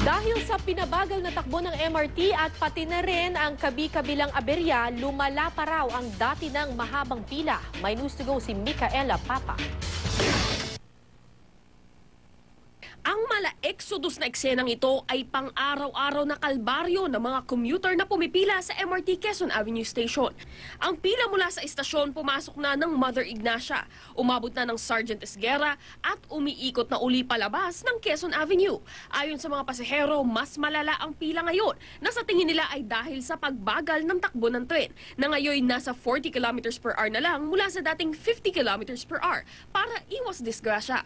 Dahil sa pinabagal na takbo ng MRT at pati na rin ang kabi-kabilang aberya, lumala pa raw ang dati ng mahabang pila. May news to go si Micaela Papa. Ang mala-exodus na eksenang ito ay pang-araw-araw na kalbaryo ng mga commuter na pumipila sa MRT Quezon Avenue Station. Ang pila mula sa istasyon pumasok na ng Mother Ignacia, umabot na ng Sergeant Esguerra at umiikot na uli palabas ng Quezon Avenue. Ayon sa mga pasahero, mas malala ang pila ngayon na sa tingin nila ay dahil sa pagbagal ng takbo ng tren na ngayon nasa 40 km per hour na lang mula sa dating 50 km per hour para iwas disgrasya.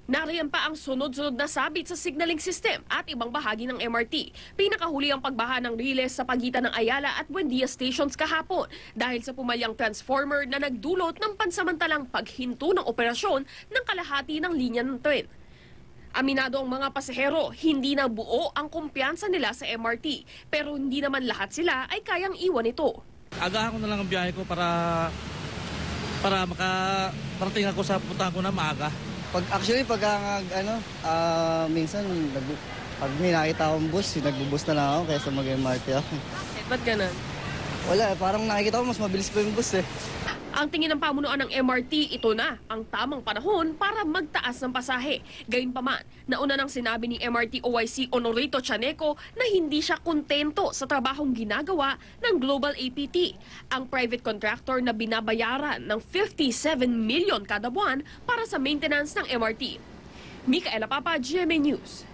Nariyan pa ang sunod-sunod na sabit sa signaling system at ibang bahagi ng MRT. Pinakahuli ang pagbaha ng riles sa pagitan ng Ayala at Buendia stations kahapon dahil sa pumalyang transformer na nagdulot ng pansamantalang paghinto ng operasyon ng kalahati ng linya ng tren. Aminado ang mga pasahero, hindi na buo ang kumpiyansa nila sa MRT, pero hindi naman lahat sila ay kayang iwan ito. Agahan ko na lang ang biyahe ko para makarating ako sa puntahan ko na maaga. Minsan pag may nakita akong bus, nagbubus na lang ako kaysa mag-MRT ako. Ba't ganun? Wala, parang nakikita ko mas mabilis pa yung bus eh. Ang tingin ng pamunuan ng MRT, ito na ang tamang panahon para magtaas ng pasahe. Gayunpaman, nauna nang sinabi ni MRT OIC Honorito Chaneco na hindi siya kontento sa trabahong ginagawa ng Global APT, ang private contractor na binabayaran ng 57 million kada buwan para sa maintenance ng MRT. Micaela Papa, GMA News.